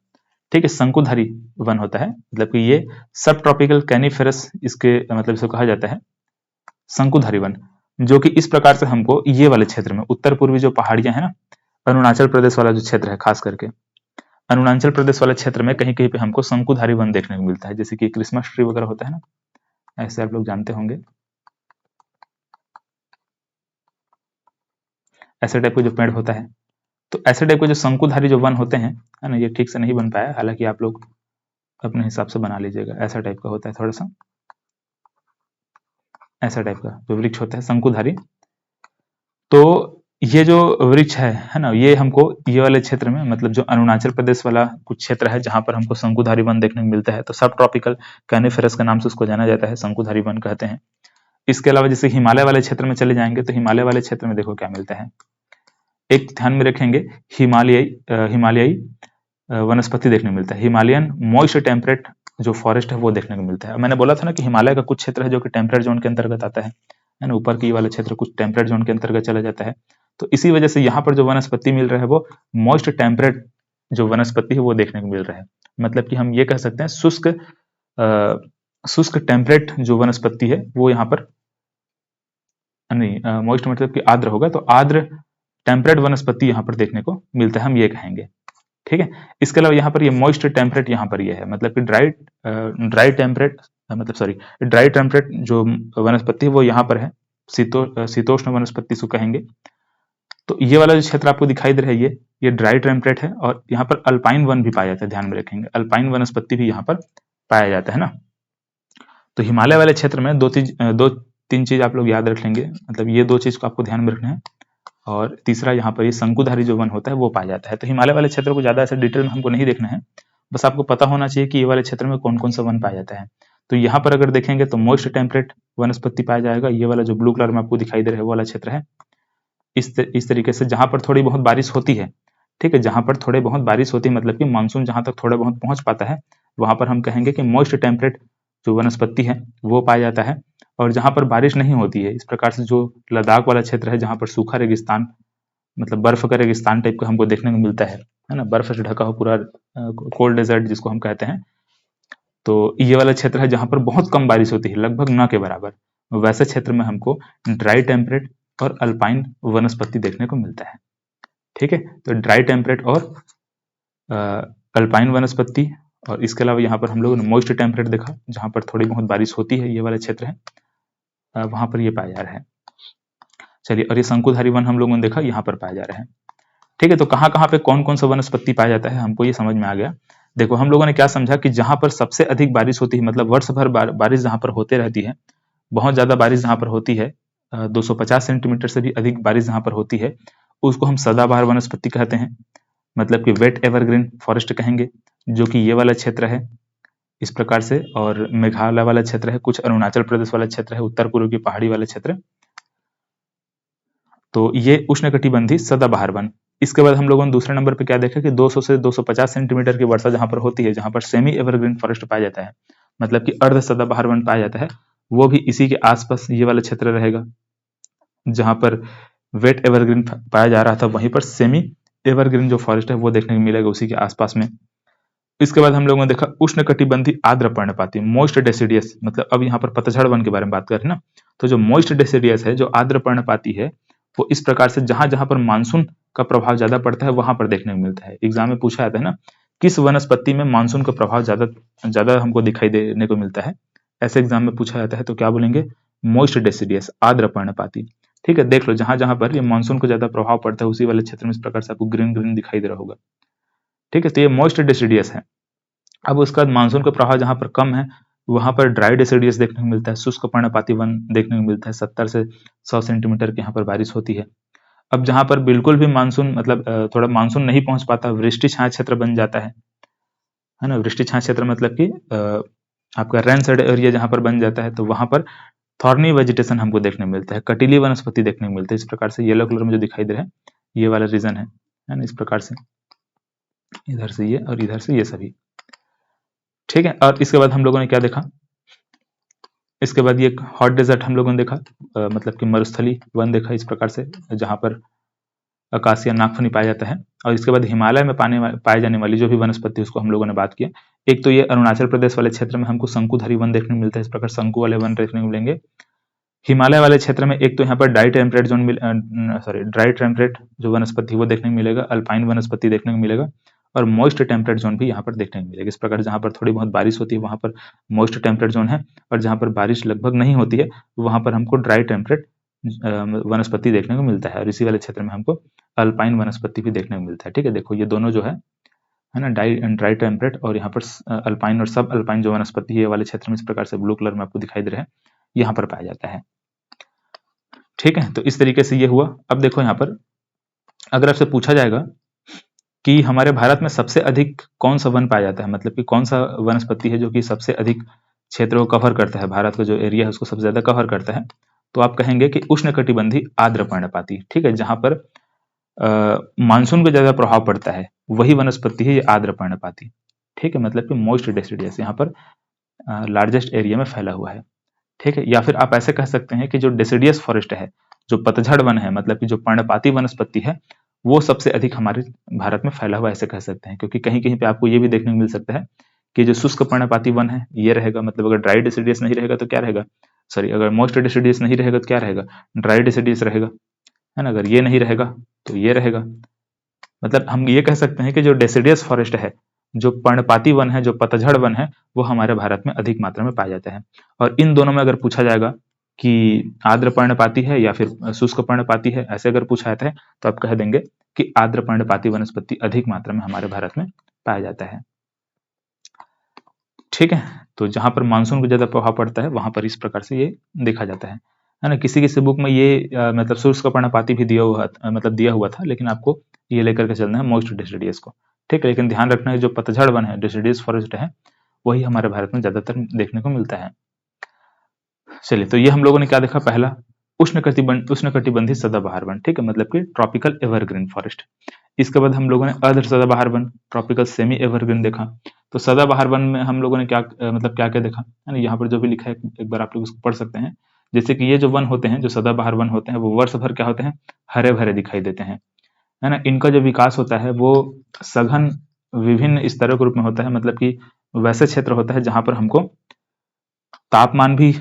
ठीक है, शंकुधारी वन होता है, मतलब कि ये सब ट्रॉपिकल कैनिफेरस इसके मतलब इसको कहा जाता है शंकुधारी वन, जो कि इस प्रकार से हमको ये वाले क्षेत्र में उत्तर पूर्वी जो पहाड़ियां हैं ना, अरुणाचल प्रदेश वाला जो क्षेत्र है, खास करके अरुणाचल प्रदेश वाले क्षेत्र में कहीं कहीं पे हमको शंकुधारी वन देखने को मिलता है, जैसे कि क्रिसमस ट्री वगैरह होता है ना, ऐसे आप लोग जानते होंगे, ऐसे टाइप का जो पेड़ होता है। तो ऐसे टाइप के जो शंकुधारी जो वन होते हैं, है ना, ये ठीक से नहीं बन पाया, हालांकि आप लोग अपने हिसाब से बना लीजिएगा। ऐसा टाइप का होता है थोड़ा सा, ऐसा टाइप का जो वृक्ष होता है शंकुधारी। तो ये जो वृक्ष है ना, ये हमको ये वाले क्षेत्र में, मतलब जो अरुणाचल प्रदेश वाला कुछ क्षेत्र है जहां पर हमको शंकुधारी वन देखने को मिलता है, तो सब ट्रॉपिकल कैनिफेरस के नाम से उसको जाना जाता है, शंकुधारी वन कहते हैं। इसके अलावा जैसे हिमालय वाले क्षेत्र में चले जाएंगे तो हिमालय वाले क्षेत्र में देखो क्या मिलता है, एक ध्यान में रखेंगे, हिमालयी वनस्पति देखने को मिलता है, हिमालयन मॉइस्ट टेम्परेट जो फॉरेस्ट है वो देखने को मिलता है। मैंने बोला था ना कि हिमालय का कुछ क्षेत्र है जो कि टेम्परेट जोन के अंतर्गत आता है ना, ऊपर की वाला क्षेत्र कुछ टेम्परेट जोन के अंतर्गत चला जाता है। तो इसी वजह से यहाँ पर जो वनस्पति मिल रहा है वो मॉइस्ट टेम्परेट जो वनस्पति है वो देखने को मिल रहा है। मतलब कि हम ये कह सकते हैं शुष्क टेम्परेट जो वनस्पति है वो यहाँ पर नहीं, मॉइस्ट मतलब कि आर्द्र होगा, तो आर्द्र टेम्परेट वनस्पति यहाँ पर देखने को मिलता है, हम ये कहेंगे। ठीक है, इसके अलावा यहाँ पर ये मॉइस्ट टेम्परेट यहाँ पर ये है, मतलब कि ड्राई टेम्परेट, मतलब सॉरी, ड्राई टेम्परेट जो वनस्पति है वो यहाँ पर है, शीतोष्ण वनस्पति इसको कहेंगे। तो ये वाला जो क्षेत्र आपको दिखाई दे रहा है ये ड्राई टेम्परेट है, और यहाँ पर अल्पाइन वन भी पाया जाता है, ध्यान में रखेंगे, अल्पाइन वनस्पति भी यहाँ पर पाया जाता है ना। तो हिमालय वाले क्षेत्र में दो तीन चीज आप लोग याद रख लेंगे, मतलब ये दो चीज को आपको ध्यान में रखना है, और तीसरा यहाँ पर ये शंकुधारी जो वन होता है वो पाया जाता है। तो हिमालय वाले क्षेत्र को ज्यादा ऐसे डिटेल में हमको नहीं देखना है, बस आपको पता होना चाहिए कि ये वाले क्षेत्र में कौन कौन सा वन पाया जाता है। तो यहाँ पर अगर देखेंगे तो मोस्ट टेम्परेट वनस्पति पाया जाएगा, ये वाला जो ब्लू कलर में आपको दिखाई दे रहा है वो वाला क्षेत्र है। इस तरीके से जहां पर थोड़ी बहुत बारिश होती है, ठीक है, जहां पर थोड़े बहुत बारिश होती है, मतलब कि मानसून जहां तक थोड़ा बहुत पहुंच पाता है, वहां पर हम कहेंगे कि मॉइस्ट टेम्परेट जो वनस्पति है वो पाया जाता है। और जहां पर बारिश नहीं होती है, इस प्रकार से जो लद्दाख वाला क्षेत्र है जहां पर सूखा रेगिस्तान, मतलब बर्फ का रेगिस्तान टाइप का हमको देखने को मिलता है ना, बर्फ से ढका हो पूरा कोल्ड डेजर्ट जिसको हम कहते हैं। तो ये वाला क्षेत्र है जहां पर बहुत कम बारिश होती है, लगभग न के बराबर, वैसे क्षेत्र में हमको ड्राई टेम्परेट और अल्पाइन वनस्पति देखने को मिलता है। ठीक है, तो ड्राई टेम्परेट और अल्पाइन वनस्पति, और इसके अलावा यहाँ पर हम लोगों ने मॉइस्ट टेम्परेट देखा जहां पर थोड़ी बहुत बारिश होती है, ये वाला क्षेत्र है, वहां पर ये पाया जा रहा है। चलिए, और ये शंकुधारी वन हम लोगों ने देखा यहाँ पर पाया जा रहा है। ठीक है, तो कहाँ कहाँ पे कौन कौन सा वनस्पति पाया जाता है हमको ये समझ में आ गया। देखो हम लोगों ने क्या समझा कि जहां पर सबसे अधिक बारिश होती है, मतलब वर्ष भर बारिश जहां पर होते रहती है, बहुत ज्यादा बारिश जहां पर होती है, 250 सेंटीमीटर से भी अधिक बारिश जहां पर होती है, उसको हम सदाबहार वनस्पति कहते हैं, मतलब कि वेट एवरग्रीन फॉरेस्ट कहेंगे, जो कि ये वाला क्षेत्र है इस प्रकार से, और मेघालय वाला क्षेत्र है, कुछ अरुणाचल प्रदेश वाला क्षेत्र है, उत्तर पूर्व की पहाड़ी वाला क्षेत्र। तो ये उष्णकटिबंधीय सदाबहार वन। इसके बाद हम लोगों ने दूसरे नंबर पे क्या देखा कि 200 से 250 सेंटीमीटर की वर्षा जहां पर होती है, जहां पर सेमी एवरग्रीन फॉरेस्ट पाया जाता है, मतलब कि अर्ध सदाबहार वन पाया जाता है, वो भी इसी के आसपास ये वाला क्षेत्र रहेगा। जहां पर वेट एवरग्रीन पाया जा रहा था, वहीं पर सेमी एवरग्रीन जो फॉरेस्ट है वो देखने को मिलेगा उसी के आसपास में। इसके बाद हम लोगों ने देखा उष्णकटिबंधीय आर्द्र पर्णपाती मोस्ट डेसिडियस, मतलब अब यहाँ पर पतझड़ वन के बारे में बात कर रहे हैं ना, तो जो मोस्ट डेसिडियस है, जो आर्द्र पर्णपाती है, वो इस प्रकार से जहां जहां पर मानसून का प्रभाव ज्यादा पड़ता है वहां पर देखने को मिलता है। एग्जाम में पूछा जाता है ना, किस वनस्पति में मानसून का प्रभाव ज्यादा ज्यादा हमको दिखाई देने को मिलता है, ऐसे एग्जाम में पूछा जाता है, तो क्या बोलेंगे, मोस्ट डेसिडियस आर्द्र पर्णपाती। ठीक है, देख लो जहां जहां पर ये मानसून को ज्यादा प्रभाव पड़ता है उसी वाले क्षेत्र में इस प्रकार से आपको ग्रीन ग्रीन दिखाई दे रहा होगा। ठीक है, तो ये मोस्ट डेसिडियस है। अब उसके बाद मानसून का प्रभाव जहां पर कम है वहां पर ड्राई डेसिडियस देखने को मिलता है, शुष्क पर्णपाती वन देखने को मिलता है, 70 से 100 सेंटीमीटर की यहाँ पर बारिश होती है। अब जहां पर बिल्कुल भी मानसून, मतलब थोड़ा मानसून नहीं पहुंच पाता, वृष्टि छाया क्षेत्र बन जाता है ना, वृष्टि छाया क्षेत्र मतलब कि आपका रेन शेड एरिया जहां पर बन जाता है, तो वहां पर थॉर्नी वेजिटेशन हमको देखने को मिलता है, कटीली वनस्पति देखने को मिलती है। इस प्रकार से येलो कलर में जो दिखाई दे रहा है ये वाला रीजन है ना, इस प्रकार से इधर से ये और इधर से ये सभी, ठीक है। और इसके बाद हम लोगों ने क्या देखा, इसके बाद ये हॉट डेजर्ट हम लोगों ने देखा, मतलब कि मरुस्थली वन देखा इस प्रकार से, जहां पर अकासिया नागफनी पाया जाता है। और इसके बाद हिमालय में पाए जाने वाली जो भी वनस्पति उसको हम लोगों ने बात किया। एक तो ये अरुणाचल प्रदेश वाले क्षेत्र में हमको शंकुधारी वन देखने को मिलता है, इस प्रकार शंकु वाले वन देखने को मिलेंगे। हिमालय वाले क्षेत्र में एक तो यहाँ पर dry temperate zone dry temperate जो वनस्पति वो देखने को मिलेगा, अल्पाइन वनस्पति देखने को मिलेगा, और मॉइस्ट टेम्परेट जोन भी यहाँ पर देखने को मिलेगा। इस प्रकार जहाँ पर थोड़ी बहुत बारिश होती है वहाँ पर मॉइस्ट टेम्परेट जोन है, और जहाँ पर बारिश लगभग नहीं होती है वहाँ पर हमको ड्राई टेम्परेट वनस्पति देखने को मिलता है। और इसी वाले क्षेत्र में हमको अल्पाइन वनस्पति भी देखने को मिलता है, ठीक है। देखो ये दोनों जो है ना, ड्राई टेम्परेट और यहाँ पर अल्पाइन और सब अल्पाइन जो वनस्पति है ये वाले क्षेत्र में इस प्रकार से ब्लू कलर में आपको दिखाई दे रहा है, यहाँ पर पाया जाता है, ठीक है। तो इस तरीके से ये हुआ। अब देखो यहाँ पर अगर आपसे पूछा जाएगा कि हमारे भारत में सबसे अधिक कौन सा वन पाया जाता है, मतलब कि कौन सा वनस्पति है जो कि सबसे अधिक क्षेत्र को कवर करता है, भारत का जो एरिया है उसको सबसे ज्यादा कवर करता है, तो आप कहेंगे कि उष्णकटिबंधीय आर्द्र पर्णपाती, ठीक है। जहां पर मानसून का ज्यादा प्रभाव पड़ता है वही वनस्पति है ये आर्द्र पर्णपाती, ठीक है। मतलब कि मोस्ट डेसिडियस यहाँ पर लार्जेस्ट एरिया में फैला हुआ है, ठीक है। या फिर आप ऐसे कह सकते हैं कि जो डेसिडियस फॉरेस्ट है, जो पतझड़ वन है, मतलब कि जो पर्णपाती वनस्पति है वो सबसे अधिक हमारे भारत में फैला हुआ, ऐसे कह सकते हैं। क्योंकि कहीं कहीं पे आपको ये भी देखने को मिल सकता है कि जो शुष्क पर्णपाती वन है ये रहेगा, मतलब अगर ड्राई डेसिडियस नहीं रहेगा तो क्या रहेगा, सॉरी अगर मोस्ट डेसिडियस नहीं रहेगा तो क्या रहेगा, ड्राई डेसिडियस रहेगा, है ना। अगर ये नहीं रहेगा तो ये रहेगा। मतलब हम ये कह सकते हैं कि जो डेसिडियस फॉरेस्ट है, जो पर्णपाती वन है, जो पतझड़ वन है, वो हमारे भारत में अधिक मात्रा में पाया जाता है। और इन दोनों में अगर पूछा जाएगा कि आर्द्र पर्णपाती है या फिर शुष्क पर्णपाती है, ऐसे अगर पूछा जाता है तो आप कह देंगे कि आर्द्र पर्णपाती वनस्पति अधिक मात्रा में हमारे भारत में पाया जाता है, ठीक है। तो जहां पर मानसून को ज्यादा प्रभाव पड़ता है वहां पर इस प्रकार से ये देखा जाता है ना। किसी किसी बुक में ये मतलब शुष्क पर्णपाती भी दिया हुआ मतलब दिया हुआ था, लेकिन आपको ये लेकर के चलना है मोस्ट डेसिडियस को, ठीक है। लेकिन ध्यान रखना है जो पतझड़ वन है, डेसिडियस फॉरेस्ट है, वही हमारे भारत में ज्यादातर देखने को मिलता है। चलिए, तो ये हम लोगों ने क्या देखा, पहला उष्णकटिबंधीय सदाबहार वन, ठीक है, मतलब कि ट्रॉपिकल एवरग्रीन फॉरेस्ट। इसके बाद हम लोगों ने अर्ध सदाबहार वन, ट्रॉपिकल सेमी एवरग्रीन देखा। तो सदाबहार वन में हम लोगों ने क्या मतलब क्या क्या देखा है ना, यहाँ पर जो भी लिखा है एक बार आप लोग उसको पढ़ सकते हैं। जैसे कि ये जो वन होते हैं, जो सदाबहार वन होते हैं, वो वर्ष भर क्या होते हैं, हरे भरे दिखाई देते हैं, है ना। इनका जो विकास होता है वो सघन विभिन्न स्तरों के रूप में होता है, मतलब कि वैसे क्षेत्र होता है जहां पर हमको तापमान भी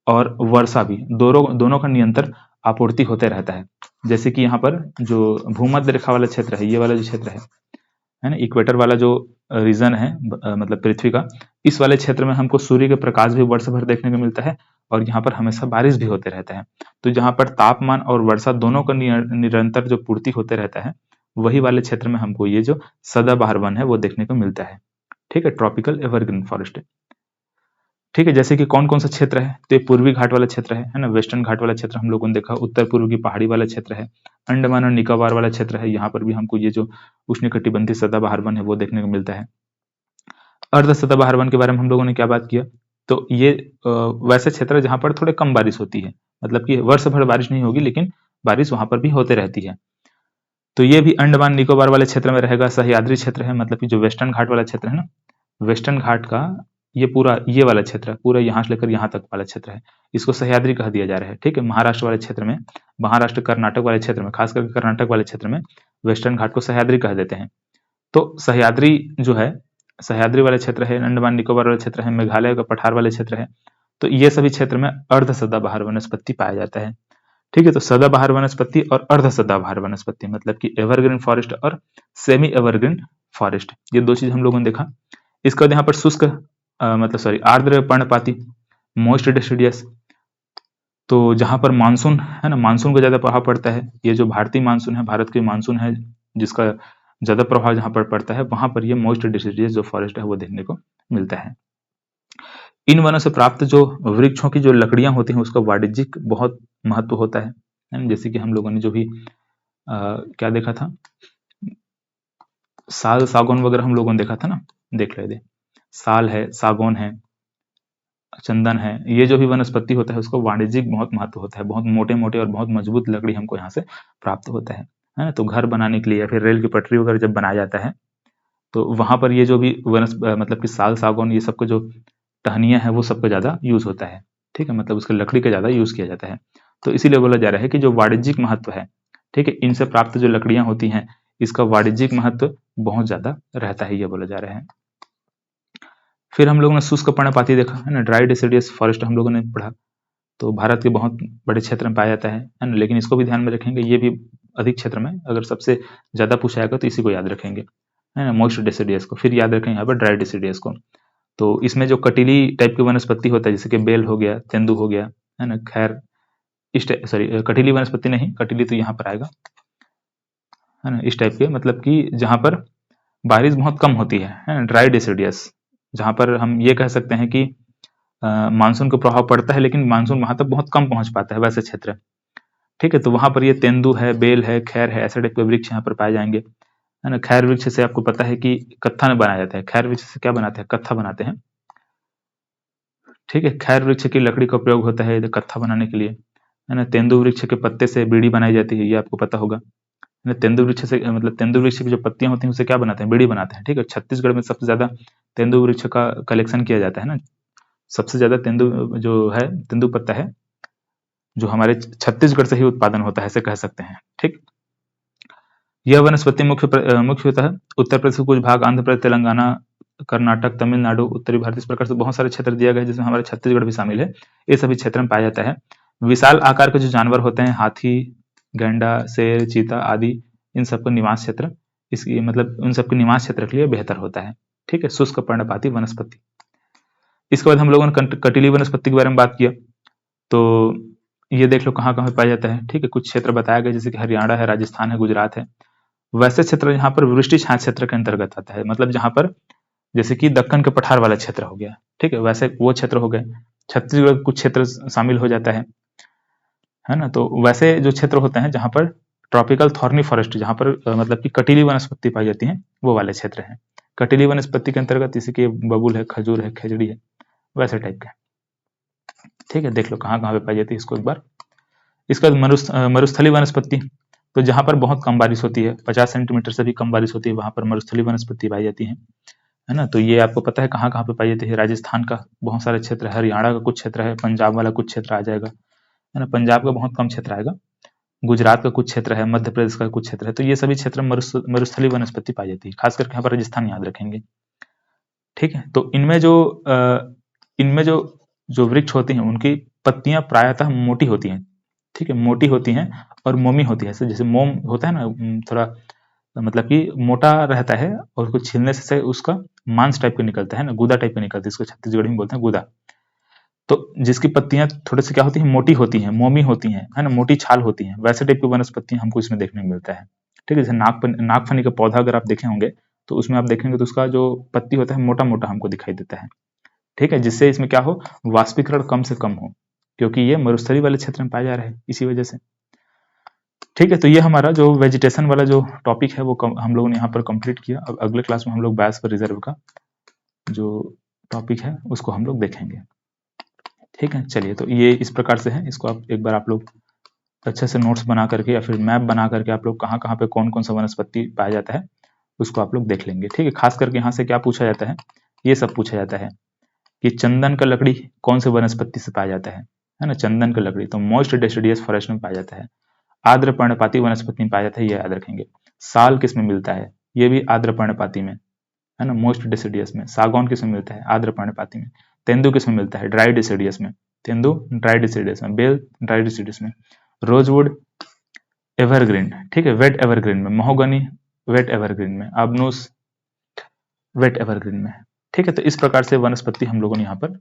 और वर्षा भी दोनों का निरंतर आपूर्ति होते रहता है। जैसे कि यहाँ पर जो भूमध्य रेखा वाला क्षेत्र है, ये वाला जो क्षेत्र है ना, इक्वेटर वाला जो रीजन है मतलब पृथ्वी का, इस वाले क्षेत्र में हमको सूर्य के प्रकाश भी वर्ष भर देखने को मिलता है, और यहाँ पर हमेशा बारिश भी होते रहता है। तो जहाँ पर तापमान और वर्षा दोनों का निरंतर जो पूर्ति होते रहता है, वही वाले क्षेत्र में हमको ये जो सदाबहार वन है वो देखने को मिलता है, ठीक है, ट्रॉपिकल एवरग्रीन फॉरेस्ट, ठीक है। जैसे कि कौन कौन सा क्षेत्र है, तो ये पूर्वी घाट वाला क्षेत्र है ना, वेस्टर्न घाट वाला क्षेत्र हम लोगों ने देखा, उत्तर पूर्व की पहाड़ी वाला क्षेत्र है, अंडमान और निकोबार वाला क्षेत्र है, यहाँ पर भी हमको ये जो उष्णकटिबंधीय सदाबहार वन है वो देखने को मिलता है। अर्ध सदाबहार वन के बारे में हम लोगों ने क्या बात किया, तो ये वैसे क्षेत्र है जहाँ पर थोड़े कम बारिश होती है, मतलब कि वर्ष भर बारिश नहीं होगी लेकिन बारिश वहां पर भी होते रहती है। तो ये भी अंडमान निकोबार वाले क्षेत्र में रहेगा। सह्याद्री क्षेत्र है, मतलब कि जो वेस्टर्न घाट वाला क्षेत्र है ना, वेस्टर्न घाट का ये पूरा ये वाला क्षेत्र है, पूरा यहाँ से लेकर यहाँ तक वाला क्षेत्र है, इसको सह्याद्री कह दिया जा रहा है, ठीक है। महाराष्ट्र वाले क्षेत्र में, महाराष्ट्र कर्नाटक वाले क्षेत्र में, खास करके कर्नाटक वाले क्षेत्र में वेस्टर्न घाट को सह्याद्री कह देते हैं। तो सह्याद्री जो है, सह्याद्री वाले क्षेत्र है, अंडमान निकोबार वाले क्षेत्र है, मेघालय का पठार वाले क्षेत्र है, तो ये सभी क्षेत्र में अर्ध सदाबहार वनस्पति पाया जाता है, ठीक है। तो सदाबहार वनस्पति और अर्ध सदाबहार वनस्पति, मतलब कि एवरग्रीन फॉरेस्ट और सेमी एवरग्रीन फॉरेस्ट, ये दो चीज हम लोगों ने देखा। इसके बाद यहाँ पर शुष्क मतलब सॉरी आर्द्र पर्णपाती, मोस्ट डेसिडियस, तो जहां पर मानसून है ना, मानसून का ज्यादा प्रभाव पड़ता है, ये जो भारतीय मानसून है, भारत की मानसून है, जिसका ज्यादा प्रभाव जहां पर पड़ता है वहां पर ये मोस्ट डेसिडियस जो फॉरेस्ट है वो देखने को मिलता है। इन वनों से प्राप्त जो वृक्षों की जो लकड़ियां होती हैं उसका वाणिज्यिक बहुत महत्व होता है ना? जैसे कि हम लोगों ने जो भी क्या देखा था, साल सागौन वगैरह हम लोगों ने देखा था ना, देख लेते, साल है, सागौन है, चंदन है, ये जो भी वनस्पति होता है उसको वाणिज्यिक बहुत महत्व होता है, बहुत मोटे मोटे और बहुत मजबूत लकड़ी हमको यहाँ से प्राप्त होता है ना। तो घर बनाने के लिए या फिर रेल की पटरी वगैरह जब बनाया जाता है तो वहां पर ये जो भी मतलब कि साल सागौन ये सबको जो टहनियाँ है वो सबका ज़्यादा यूज होता है। ठीक है, मतलब उसके लकड़ी का ज़्यादा यूज किया जाता है। तो इसीलिए बोला जा रहा है कि जो वाणिज्यिक महत्व है, ठीक है, इनसे प्राप्त जो लकड़ियां होती हैं इसका वाणिज्यिक महत्व बहुत ज़्यादा रहता है, ये बोला जा रहा है। फिर हम लोगों ने शुष्क पर्णपाती देखा है ना, ड्राई डिसिडियस फॉरेस्ट हम लोगों ने पढ़ा। तो भारत के बहुत बड़े क्षेत्र में पाया जाता है ना, लेकिन इसको भी ध्यान में रखेंगे, ये भी अधिक क्षेत्र में, अगर सबसे ज़्यादा पूछा जाएगा तो इसी को याद रखेंगे, है ना, मॉइस्ट डिसिडियस को। फिर याद रखेंगे यहाँ पर ड्राई डिसिडियस को। तो इसमें जो कटीली टाइप की वनस्पति होता है, जैसे कि बेल हो गया, तेंदू हो गया, है ना, खैर इस टाइप, सॉरी कटीली वनस्पति नहीं, कटीली तो यहाँ पर आएगा, है ना, इस टाइप के, मतलब कि जहाँ पर बारिश बहुत कम होती है ना, ड्राई डिसिडियस, जहाँ पर हम ये कह सकते हैं कि मानसून का प्रभाव पड़ता है लेकिन मानसून वहां तक बहुत कम पहुंच पाता है, वैसे क्षेत्र। ठीक है, तो वहां पर ये तेंदू है, बेल है, खैर है, ऐसे टाइप के वृक्ष यहाँ पर पाए जाएंगे, है ना। खैर वृक्ष से आपको पता है कि कत्था में बनाया जाता है, खैर वृक्ष से क्या बनाते हैं, कत्था बनाते हैं। ठीक है, खैर वृक्ष की लकड़ी का प्रयोग होता है कत्था बनाने के लिए, है ना। तेंदु वृक्ष के पत्ते से बीड़ी बनाई जाती है, ये आपको पता होगा, है ना। तेंदु वृक्ष से, मतलब तेंदु वृक्ष की जो पत्तियां होती हैं उससे क्या बनाते हैं, बीड़ी बनाते हैं। ठीक है, छत्तीसगढ़ में सबसे ज्यादा तेंदु वृक्ष का कलेक्शन किया जाता है ना, सबसे ज्यादा तेंदु जो है, तेंदु पत्ता है जो हमारे छत्तीसगढ़ से ही उत्पादन होता है, ऐसे कह सकते हैं। ठीक, यह वनस्पति मुख्यतः उत्तर प्रदेश के कुछ भाग, आंध्र प्रदेश, तेलंगाना, कर्नाटक, तमिलनाडु, उत्तरी भारत, इस प्रकार से बहुत सारे क्षेत्र दिया गया है जिसमें हमारा छत्तीसगढ़ भी शामिल है। ये सभी क्षेत्र में पाया जाता है। विशाल आकार के जो जानवर होते हैं, हाथी, गैंडा, शेर, चीता आदि, इन सबका निवास क्षेत्र, इसकी मतलब उन सबके निवास क्षेत्र के लिए बेहतर होता है। ठीक है, शुष्क पर्णपाती वनस्पति। इसके बाद हम लोगों ने कटीली वनस्पति के बारे में बात किया, तो ये देख लो कहाँ कहाँ पाया जाता है। ठीक है, कुछ क्षेत्र बताया गया जैसे कि हरियाणा है, राजस्थान है, गुजरात है। वैसे क्षेत्र यहाँ पर वृष्टि छाया क्षेत्र के अंतर्गत आता है, मतलब जहाँ पर जैसे कि दक्कन के पठार वाला क्षेत्र हो गया, ठीक है, वैसे वो क्षेत्र हो गए। छत्तीसगढ़ कुछ क्षेत्र शामिल हो जाता है ना। तो वैसे जो क्षेत्र होते हैं जहाँ पर ट्रॉपिकल थॉर्नी फॉरेस्ट, जहाँ पर मतलब कि कटीली वनस्पति पाई जाती है, वो वाले क्षेत्र हैं। कटीली वनस्पति के अंतर्गत जैसे कि बबूल है, खजूर है, खेजड़ी है, वैसे टाइप के। ठीक है, देख लो कहाँ कहाँ पे पाई जाती है इसको एक बार। इसके बाद मरुस्थली वनस्पति, तो जहाँ पर बहुत कम बारिश होती है, 50 सेंटीमीटर से भी कम बारिश होती है, वहां पर मरुस्थली वनस्पति पाई जाती है ना। तो ये आपको पता है कहाँ कहाँ पे पाई जाती है, राजस्थान का बहुत सारे क्षेत्र है, हरियाणा का कुछ क्षेत्र है, पंजाब वाला कुछ क्षेत्र आ जाएगा, है ना, पंजाब का बहुत कम क्षेत्र आएगा, गुजरात का कुछ क्षेत्र है, मध्य प्रदेश का कुछ क्षेत्र है। तो ये सभी क्षेत्र में मरुस्थली वनस्पति पाई जाती है, खास करके यहाँ पर राजस्थान याद रखेंगे। ठीक है, तो इनमें जो जो वृक्ष होते हैं उनकी पत्तियां प्रायतः मोटी होती हैं। ठीक है, मोटी होती हैं और मोमी होती है, जैसे मोम होता है ना, थोड़ा मतलब कि मोटा रहता है और उसको छीलने से उसका मांस टाइप का निकलता है ना, गुदा टाइप का निकलता है, इसको छत्तीसगढ़ी में बोलते हैं गुदा। तो जिसकी पत्तियां थोड़ी सी क्या होती हैं, मोटी होती हैं, मोमी होती हैं, है ना, मोटी छाल होती हैं, वैसे टाइप की वनस्पतियां हमको इसमें देखने को मिलता है। ठीक है, जैसे नागफनी का पौधा अगर आप देखे होंगे तो उसमें आप देखेंगे तो उसका जो पत्ती होता है मोटा मोटा हमको दिखाई देता है। ठीक है, जिससे इसमें क्या हो, वाष्पीकरण कम से कम हो, क्योंकि ये मरुस्थली वाले क्षेत्र में पाया जा रहा है, इसी वजह से। ठीक है, तो ये हमारा जो वेजिटेशन वाला जो टॉपिक है वो हम लोगों ने यहाँ पर कंप्लीट किया। अब अगले क्लास में हम लोग बायोस्फीयर रिजर्व का जो टॉपिक है उसको हम लोग देखेंगे। ठीक है, चलिए, तो ये इस प्रकार से है, इसको आप एक बार आप लोग अच्छे से नोट्स बना करके या फिर मैप बना करके आप लोग कहाँ कहाँ पे कौन कौन सा वनस्पति पाया जाता है उसको आप लोग देख लेंगे। ठीक है, खास करके यहाँ से क्या पूछा जाता है, ये सब पूछा जाता है कि चंदन का लकड़ी कौन से वनस्पति से पाया जाता है ना, चंदन का लकड़ी तो मॉइस्ट डेसिडियस फॉरेस्ट में पाया जाता है। आर्द्र पर्णपाती वनस्पति में पाया जाता है, ये याद रखेंगे। साल किस में मिलता है, ये भी आर्द्र पर्णपाती में, है ना, मोस्ट डेसिडियस में। सागौन किस में मिलता है, आर्द्र पर्णपाती में। तेंदु किस में मिलता है, ड्राई डिसिडियस में। तेंदु ड्राई डिसिडियस में, बेल ड्राई डिसिडियस में। रोजवुड एवरग्रीन, ठीक है, वेट एवरग्रीन में। महोगनी वेट एवरग्रीन में। अबनुस वेट एवरग्रीन में। ठीक है, तो इस प्रकार से वनस्पति हम लोगों ने यहाँ पर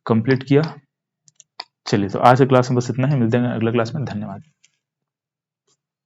कंप्लीट किया। चलिए, तो आज के क्लास में बस इतना ही, मिलते हैं अगले क्लास में, धन्यवाद।